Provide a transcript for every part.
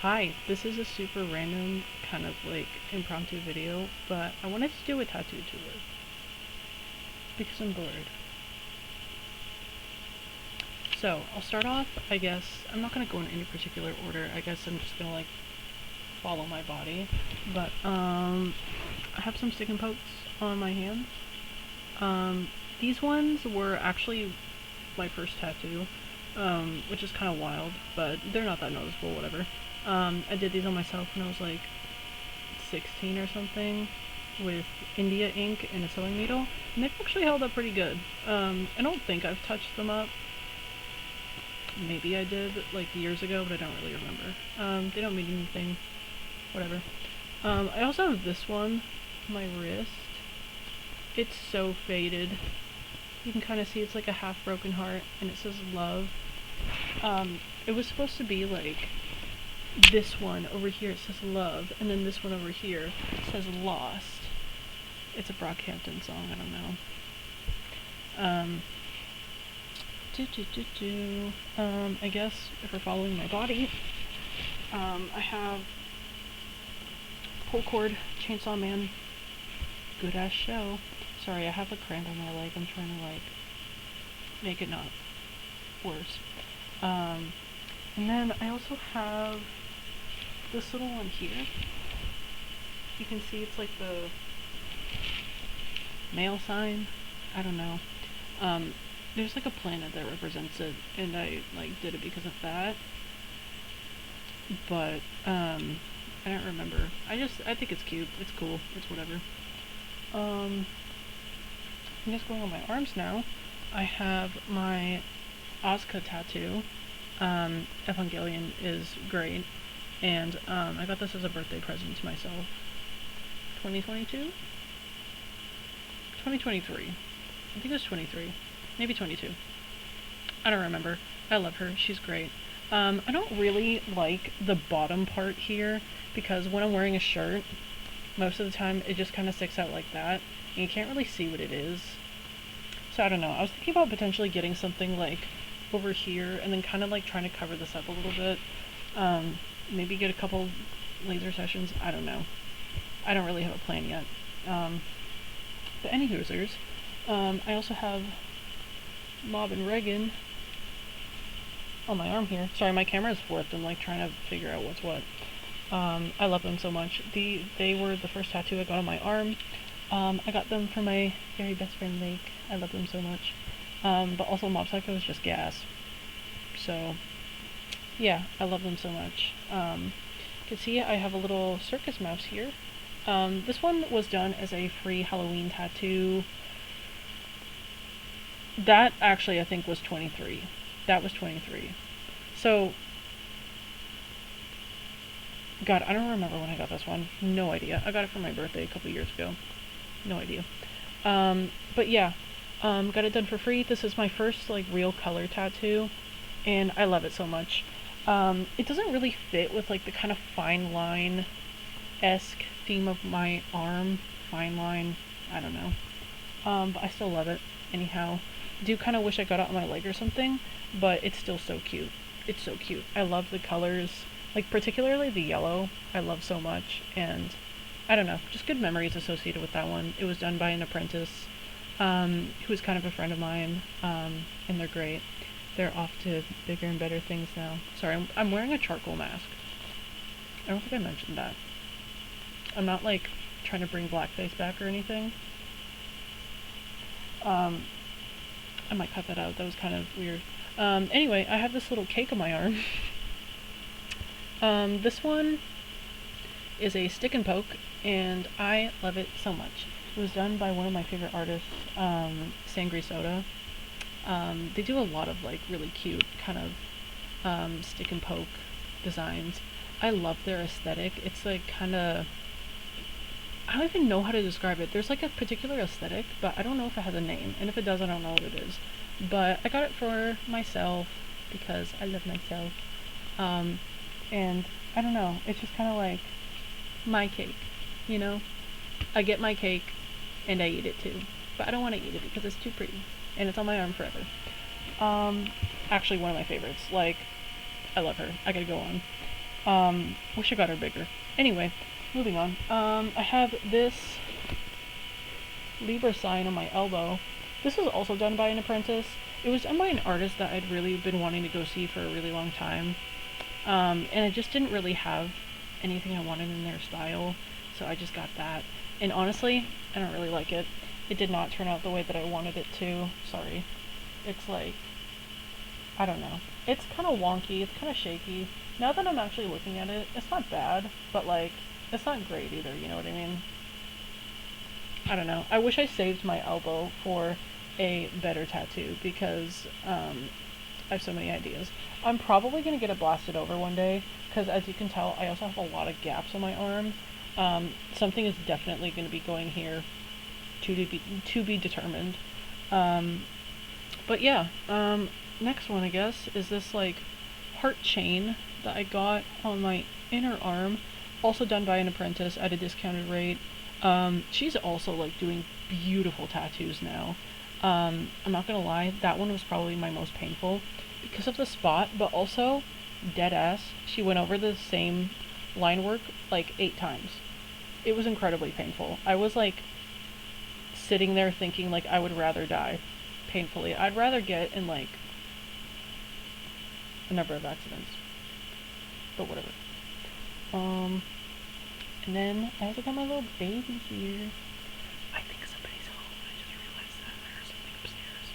Hi, this is a super random kind of like impromptu video, but I wanted to do a tattoo tour because I'm bored. So I'll start off, I guess, I'm not gonna go in any particular order, I guess I'm just gonna like follow my body. But I have some stick and pokes on my hands. These ones were actually my first tattoo, which is kind of wild, but they're not that noticeable, whatever. I did these on myself when I was like 16 or something with India ink and a sewing needle, and they've actually held up pretty good. I don't think I've touched them up. Maybe I did like years ago, but I don't really remember. They don't mean anything. Whatever. I also have this one, my wrist. It's so faded. You can kind of see it's like a half broken heart, and it says love. It was supposed to be like this one over here, it says love, and then this one over here says lost. It's a Brockhampton song, I don't know. I guess if we're following my body, I have Pull Cord, Chainsaw Man, good ass show. Sorry, I have a cramp on my leg, I'm trying to like make it not worse. And then I also have this little one here. You can see it's like the male sign. I don't know. There's like a planet that represents it, and I like did it because of that. But I don't remember. I think it's cute. It's cool. It's whatever. I'm just going on my arms now. I have my Asuka tattoo. Evangelion is great. And I got this as a birthday present to myself. 2022? 2023. I think it was 23. Maybe 22. I don't remember. I love her. She's great. I don't really like the bottom part here because when I'm wearing a shirt, most of the time it just kind of sticks out like that. And you can't really see what it is. So I don't know. I was thinking about potentially getting something like over here and then kind of like trying to cover this up a little bit. Maybe get a couple laser sessions. I don't know. I don't really have a plan yet. But any hoosers. I also have Mob and Reagan on my arm here. Sorry, my camera is flipped. I'm like trying to figure out what's what. I love them so much. They were the first tattoo I got on my arm. I got them from my very best friend Lake. I love them so much. But also Mob Psycho is just gas. So yeah, I love them so much. You can see I have a little circus mouse here. This one was done as a free Halloween tattoo. That actually I think was 23. That was 23. So, God, I don't remember when I got this one. No idea. I got it for my birthday a couple years ago. No idea. But yeah, got it done for free. This is my first like real color tattoo, and I love it so much. It doesn't really fit with like the kind of fine line-esque theme of my arm. Fine line, I don't know. But I still love it. Anyhow, I do kind of wish I got it on my leg or something, but it's still so cute. It's so cute. I love the colors, like particularly the yellow. I love so much, and I don't know, just good memories associated with that one. It was done by an apprentice, who is kind of a friend of mine, and they're great. They're off to bigger and better things now. Sorry, I'm wearing a charcoal mask. I don't think I mentioned that. I'm not like trying to bring blackface back or anything. I might cut that out. That was kind of weird. Anyway, I have this little cake on my arm. This one is a stick and poke, and I love it so much. It was done by one of my favorite artists, Sangri Soda. They do a lot of like really cute kind of stick and poke designs. I love their aesthetic. It's like kind of, I don't even know how to describe it. There's like a particular aesthetic, but I don't know if it has a name, and if it does, I don't know what it is. But I got it for myself because I love myself. And I don't know, it's just kind of like my cake, you know? I get my cake and I eat it too, but I don't want to eat it because it's too pretty and it's on my arm forever. Actually one of my favorites. Like, I love her. I gotta go on. Wish I got her bigger. Anyway, moving on. I have this Libra sign on my elbow. This was also done by an apprentice. It was done by an artist that I'd really been wanting to go see for a really long time. And it just didn't really have anything I wanted in their style, so I just got that. And honestly, I don't really like it. It did not turn out the way that I wanted it to. Sorry. It's like, I don't know. It's kind of wonky, it's kind of shaky. Now that I'm actually looking at it, it's not bad, but like, it's not great either, you know what I mean? I don't know. I wish I saved my elbow for a better tattoo because I have so many ideas. I'm probably going to get it blasted over one day because as you can tell, I also have a lot of gaps on my arm. Something is definitely going to be going here to be determined. But yeah, next one I guess is this like heart chain that I got on my inner arm, also done by an apprentice at a discounted rate. She's also like doing beautiful tattoos now. I'm not gonna lie, that one was probably my most painful because of the spot, but also dead ass. She went over the same line work like 8 times. It was incredibly painful. I was like sitting there thinking like I would rather die painfully. I'd rather get in like a number of accidents, but whatever. And then I also got my little baby here. I think somebody's home. I just realized that I heard something upstairs.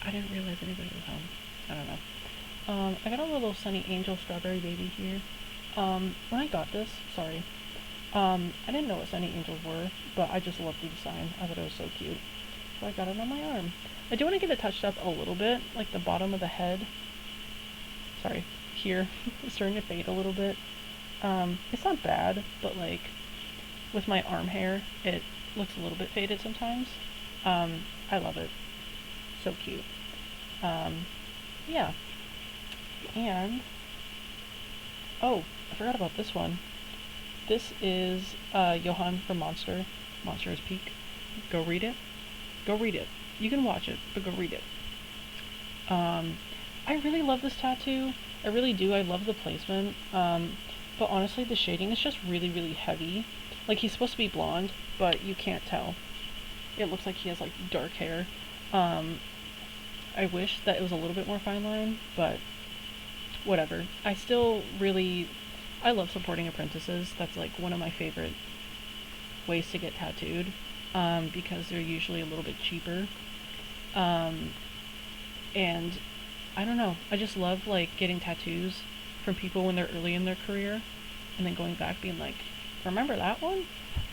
I didn't realize anybody was home. I don't know. I got a little Sunny Angel strawberry baby here. When I got this, sorry, I didn't know what Sunny Angels were, but I just loved the design. I thought it was so cute. So I got it on my arm. I do want to get it touched up a little bit, like the bottom of the head. Sorry, here. It's starting to fade a little bit. It's not bad, but like, with my arm hair, it looks a little bit faded sometimes. I love it. So cute. Yeah. And, oh, I forgot about this one. This is, Johan from Monsters Peak. Go read it. Go read it. You can watch it, but go read it. I really love this tattoo. I really do. I love the placement. But honestly, the shading is just really, really heavy. Like, he's supposed to be blonde, but you can't tell. It looks like he has, like, dark hair. I wish that it was a little bit more fine line, but whatever. I love supporting apprentices. That's, like, one of my favorite ways to get tattooed, because they're usually a little bit cheaper. And I don't know. I just love, like, getting tattoos from people when they're early in their career and then going back being like, remember that one?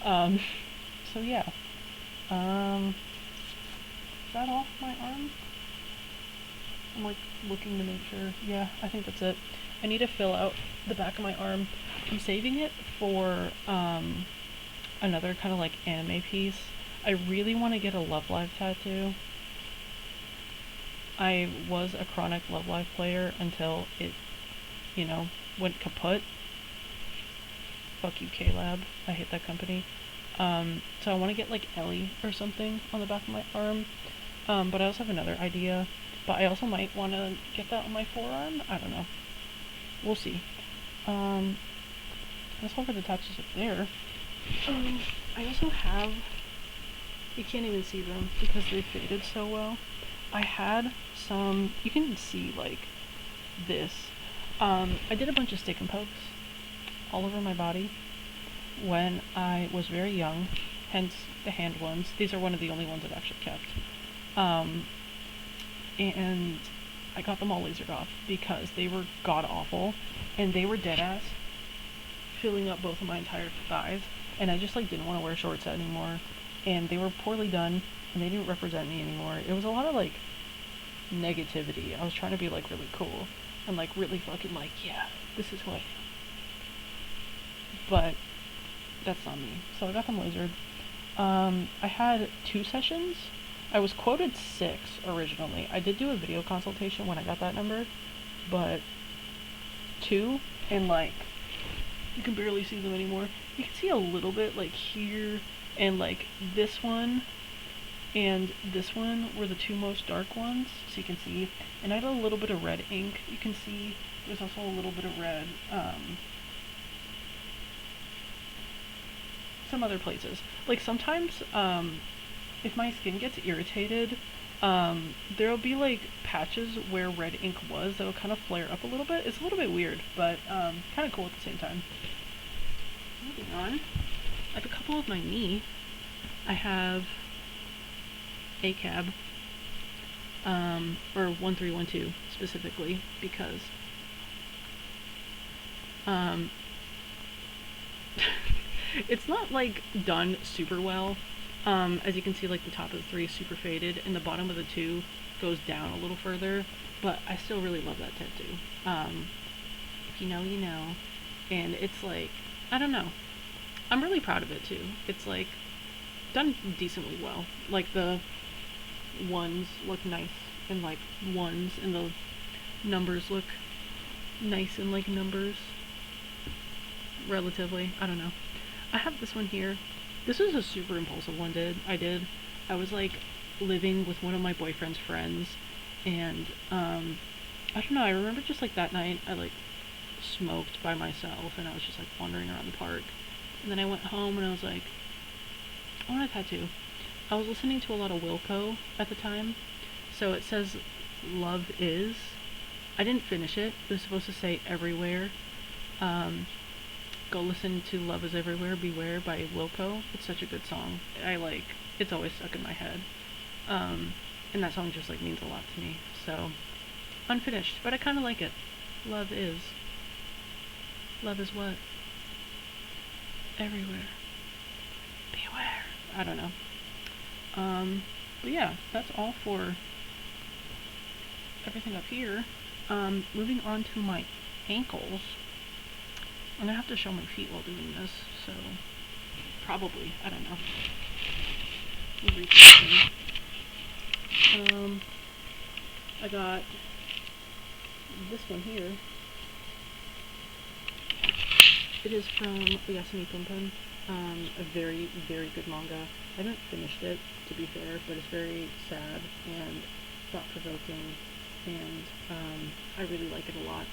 So yeah. Is that off my arm? I'm like looking to make sure. Yeah, I think that's it. I need to fill out the back of my arm. I'm saving it for another kind of like anime piece. I really want to get a Love Live tattoo. I was a chronic Love Live player until it, you know, went kaput. Fuck you, K-Lab. I hate that company. So I want to get like Ellie or something on the back of my arm. But I also have another idea. But I also might want to get that on my forearm. I don't know. We'll see. Let's hope it attaches up there. I also have... You can't even see them because they faded so well. I had some... You can see, like, this. I did a bunch of stick and pokes all over my body when I was very young, hence the hand ones. These are one of the only ones I've actually kept. And I got them all lasered off because they were god-awful, and they were dead-ass, filling up both of my entire thighs, and I just, like, didn't want to wear shorts anymore, and they were poorly done, and they didn't represent me anymore. It was a lot of, like, negativity. I was trying to be, like, really cool, and, like, really fucking, like, yeah, this is who I am. But that's not me. So I got them lasered. I had 2 sessions. I was quoted 6 originally. I did do a video consultation when I got that number, but 2, and like, you can barely see them anymore. You can see a little bit, like here, and like this one, and this one were the 2 most dark ones, so you can see. And I had a little bit of red ink, you can see, There's also a little bit of red. Some other places. Like sometimes, if my skin gets irritated, there'll be like patches where red ink was that'll kind of flare up a little bit. It's a little bit weird, but kind of cool at the same time. Moving on, I have a couple of my knee. I have ACAB, or 1312 specifically, because it's not like done super well. As you can see, like the top of the 3 is super faded, and the bottom of the 2 goes down a little further. But I still really love that tattoo. If you know, you know. And it's like, I don't know. I'm really proud of it too. It's like done decently well. Like the ones look nice and like ones, and the numbers look nice and like numbers. Relatively, I don't know. I have this one here. This was a super impulsive one I did. I was like living with one of my boyfriend's friends, and I don't know, I remember just like that night I like smoked by myself, and I was just like wandering around the park, and then I went home and I was like, I want a tattoo. I was listening to a lot of Wilco at the time, so it says Love Is. I didn't finish it. It was supposed to say Everywhere. Go listen to Love Is Everywhere, Beware by Wilco. It's such a good song. It's always stuck in my head. And that song just like means a lot to me. So, unfinished, but I kind of like it. Love is. Love is what? Everywhere. Beware. I don't know. But yeah, that's all for everything up here. Moving on to my ankles. I'm gonna have to show my feet while doing this, so probably, I don't know. Let me read this. I got this one here. It is from Yasumi Punpun, a very, very good manga. I haven't finished it, to be fair, but it's very sad and thought-provoking, and I really like it a lot.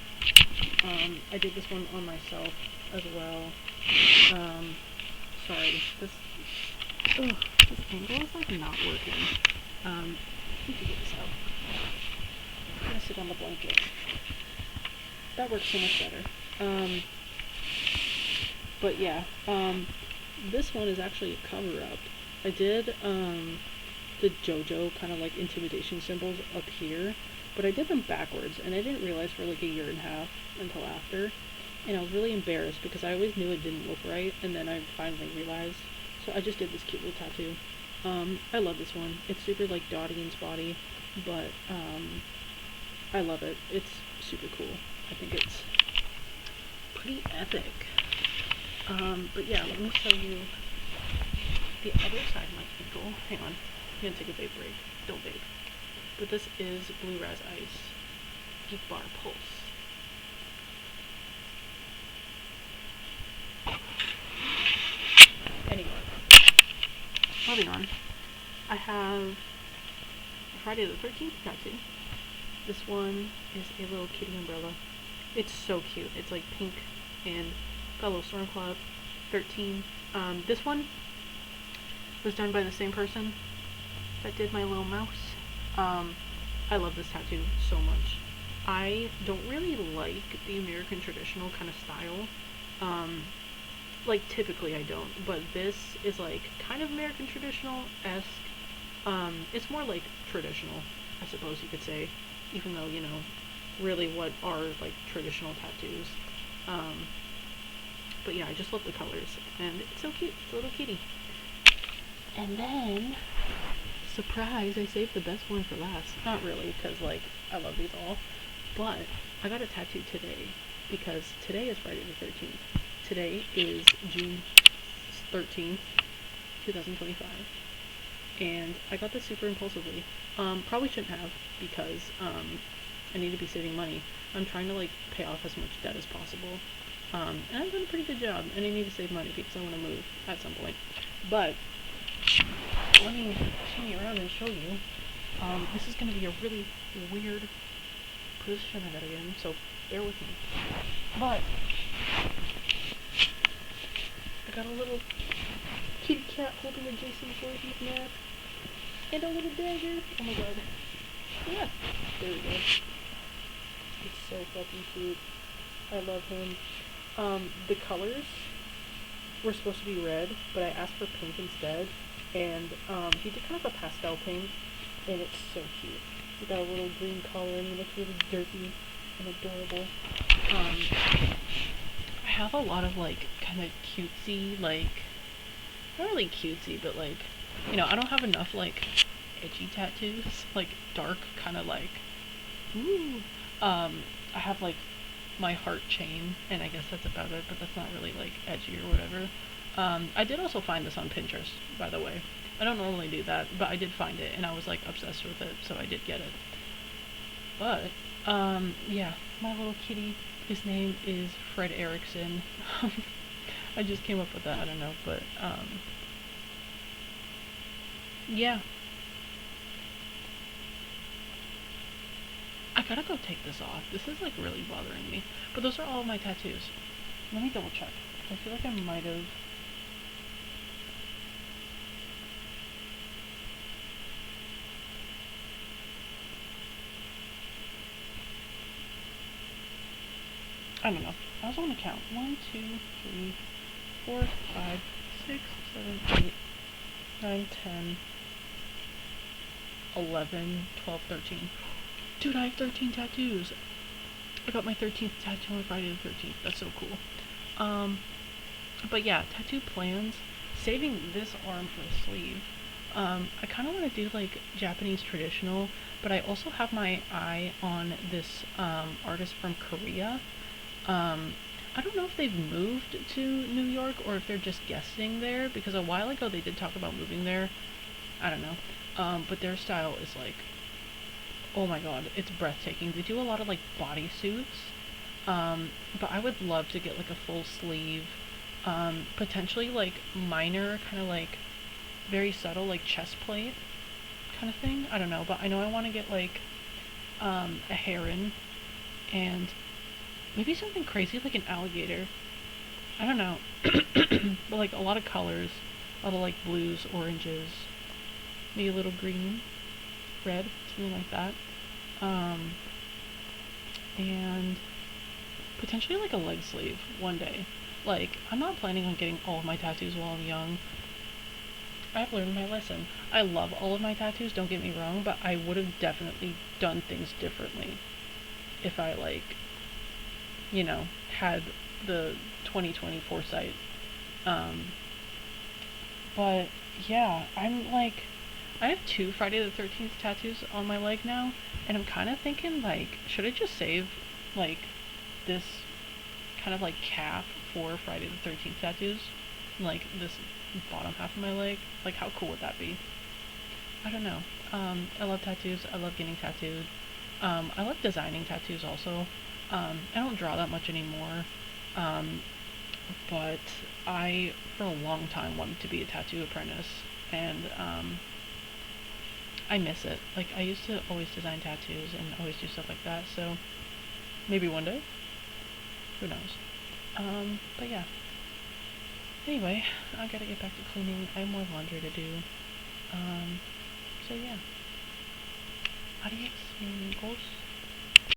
I did this one on myself as well. Sorry, this angle is like not working. I need to get this out. I'm gonna sit on the blanket. That works so much better. But yeah, this one is actually a cover-up. I did the JoJo kind of like intimidation symbols up here, but I did them backwards, and I didn't realize for like a year and a half until after, and I was really embarrassed because I always knew it didn't look right, and then I finally realized. So I just did this cute little tattoo. I love this one. It's super like Dottie and Spotty, but I love it. It's super cool. I think it's pretty epic. But yeah, let me show you the other side of my ankle. Hang on, I'm gonna take a vape break. Don't vape. But this is Blue Raz Ice Geek Bar Pulse. Anyway, moving on. I have a Friday the 13th tattoo. This one is a little kitty umbrella. It's so cute. It's like pink and got a little storm cloud. 13. This one was done by the same person that did my little mouse. I love this tattoo so much. I don't really like the American traditional kind of style. Like typically I don't, but this is like kind of American traditional-esque. It's more like traditional, I suppose you could say, even though, you know, really what are like traditional tattoos. But yeah, I just love the colors, and it's so cute. It's a little kitty. And then, surprise, I saved the best one for last. Not really, because like I love these all, but I got a tattoo today because today is Friday the 13th. Today is June 13th, 2025, and I got this super impulsively. Probably shouldn't have, because I need to be saving money. I'm trying to like pay off as much debt as possible. And I've done a pretty good job, and I need to save money because I want to move at some point. But let me swing you around and show you. This is going to be a really weird position I gotta get in. So bear with me. But I got a little kitty cat holding a Jason Voorhees mask and a little dagger. Oh my god. Yeah, there we go. It's so fucking cute. I love him. The colors were supposed to be red, but I asked for pink instead, and he did kind of a pastel pink, and it's so cute. We got a little green collar, and he looks really derpy and adorable. I have a lot of like kind of cutesy, like not really cutesy, but like, you know, I don't have enough like edgy tattoos, like dark kind of like, ooh. I have like my heart chain, and I guess that's about it, but that's not really like edgy or whatever. I did also find this on Pinterest, by the way. I don't normally do that, but I did find it, and I was like obsessed with it, so I did get it. But, yeah, my little kitty, his name is Fred Erickson. I just came up with that, I don't know, but, yeah. I gotta go take this off. This is like really bothering me. But those are all of my tattoos. Let me double check. I feel like I might have. I don't know. I was on the count. 1, 2, 3, 4, 5, 6, 7, 8, 9, 10, 11, 12, 13. Dude, I have 13 tattoos. I got my 13th tattoo on Friday the 13th. That's so cool. But yeah, tattoo plans. Saving this arm for a sleeve. I kind of want to do like Japanese traditional, but I also have my eye on this artist from Korea. I don't know if they've moved to New York or if they're just guesting there, because a while ago they did talk about moving there. I don't know. But their style is like, oh my god, it's breathtaking. They do a lot of like bodysuits. But I would love to get like a full sleeve, potentially like minor, kind of like very subtle, like chest plate kind of thing. I don't know, but I know I want to get like a heron and maybe something crazy like an alligator. I don't know. But like a lot of colors, a lot of like blues, oranges, maybe a little green, red, something like that. And potentially like a leg sleeve one day. Like, I'm not planning on getting all of my tattoos while I'm young. I've learned my lesson. I love all of my tattoos, don't get me wrong, but I would have definitely done things differently if I, like, you know, had the 2020 foresight. But, yeah, I'm, like, I have 2 Friday the 13th tattoos on my leg now, and I'm kind of thinking, like, should I just save, like, this kind of, like, calf for Friday the 13th tattoos? Like, this bottom half of my leg? Like, how cool would that be? I don't know. I love tattoos. I love getting tattooed. I love designing tattoos also. I don't draw that much anymore. But I, for a long time, wanted to be a tattoo apprentice. And, I miss it. Like, I used to always design tattoos and always do stuff like that, so maybe one day. Who knows? But yeah. Anyway, I gotta get back to cleaning. I have more laundry to do. So yeah. Adios, amigos.